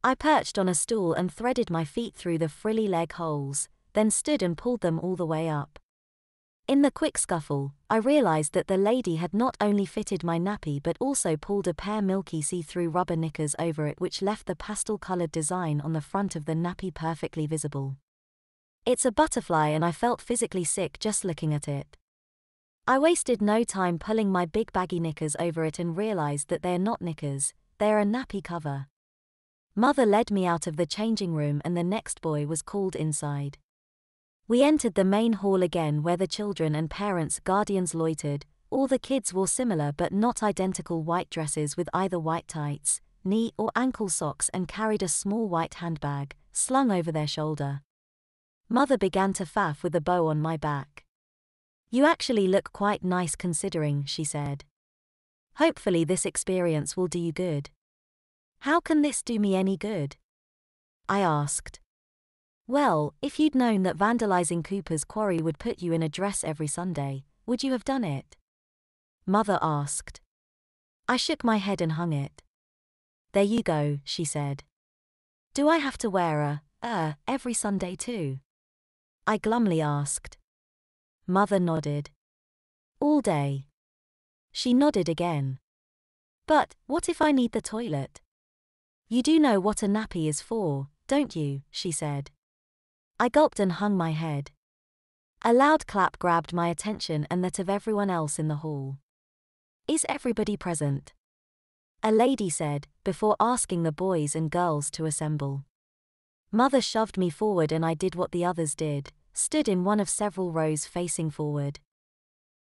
I perched on a stool and threaded my feet through the frilly leg holes, then stood and pulled them all the way up. In the quick scuffle, I realized that the lady had not only fitted my nappy but also pulled a pair milky see-through rubber knickers over it, which left the pastel-colored design on the front of the nappy perfectly visible. It's a butterfly, and I felt physically sick just looking at it. I wasted no time pulling my big baggy knickers over it and realized that they're not knickers, they're a nappy cover. Mother led me out of the changing room and the next boy was called inside. We entered the main hall again, where the children and parents' guardians loitered. All the kids wore similar but not identical white dresses with either white tights, knee or ankle socks, and carried a small white handbag, slung over their shoulder. Mother began to faff with a bow on my back. "You actually look quite nice considering," she said. "Hopefully this experience will do you good." "How can this do me any good?" I asked. "Well, if you'd known that vandalizing Cooper's quarry would put you in a dress every Sunday, would you have done it?" Mother asked. I shook my head and hung it. "There you go," she said. "Do I have to wear every Sunday too?" I glumly asked. Mother nodded. "All day?" She nodded again. "But what if I need the toilet?" "You do know what a nappy is for, don't you?" she said. I gulped and hung my head. A loud clap grabbed my attention and that of everyone else in the hall. "Is everybody present?" a lady said, before asking the boys and girls to assemble. Mother shoved me forward and I did what the others did, stood in one of several rows facing forward.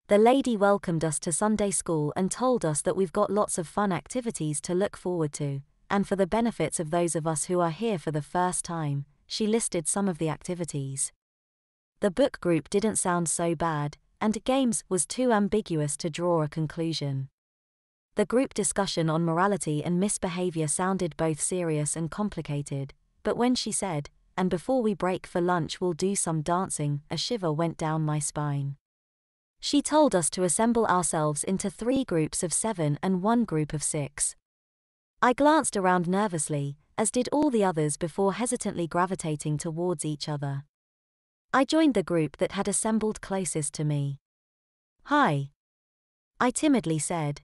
The lady welcomed us to Sunday school and told us that we've got lots of fun activities to look forward to, and for the benefits of those of us who are here for the first time, she listed some of the activities. The book group didn't sound so bad, and games was too ambiguous to draw a conclusion. The group discussion on morality and misbehavior sounded both serious and complicated, but when she said, "And before we break for lunch we'll do some dancing," a shiver went down my spine. She told us to assemble ourselves into 3 groups of 7 and 1 group of 6. I glanced around nervously, as did all the others, before hesitantly gravitating towards each other. I joined the group that had assembled closest to me. "Hi," I timidly said.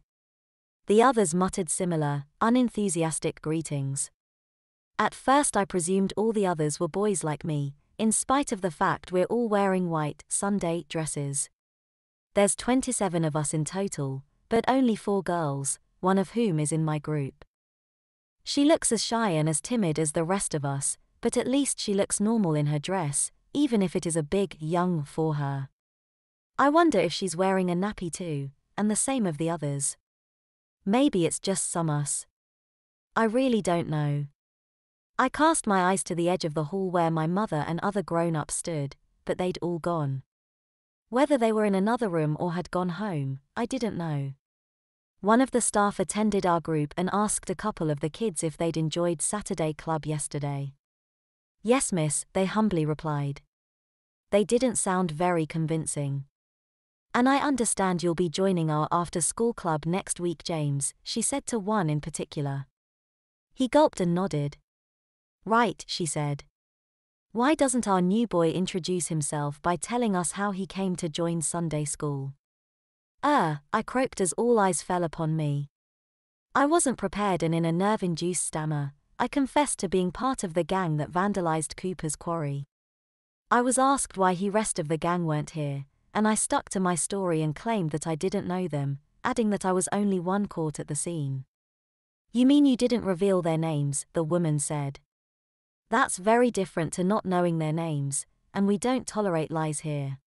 The others muttered similar, unenthusiastic greetings. At first I presumed all the others were boys like me, in spite of the fact we're all wearing white Sunday dresses. There's 27 of us in total, but only 4 girls, one of whom is in my group. She looks as shy and as timid as the rest of us, but at least she looks normal in her dress, even if it is a big young for her. I wonder if she's wearing a nappy too, and the same of the others. Maybe it's just some us. I really don't know. I cast my eyes to the edge of the hall where my mother and other grown-ups stood, but they'd all gone. Whether they were in another room or had gone home, I didn't know. One of the staff attended our group and asked a couple of the kids if they'd enjoyed Saturday club yesterday. "Yes, miss," they humbly replied. They didn't sound very convincing. "And I understand you'll be joining our after-school club next week, James," she said to one in particular. He gulped and nodded. "Right," she said. "Why doesn't our new boy introduce himself by telling us how he came to join Sunday school?" I croaked as all eyes fell upon me. I wasn't prepared, and in a nerve-induced stammer, I confessed to being part of the gang that vandalized Cooper's quarry. I was asked why the rest of the gang weren't here, and I stuck to my story and claimed that I didn't know them, adding that I was only one caught at the scene. "You mean you didn't reveal their names?" the woman said. "That's very different to not knowing their names, and we don't tolerate lies here."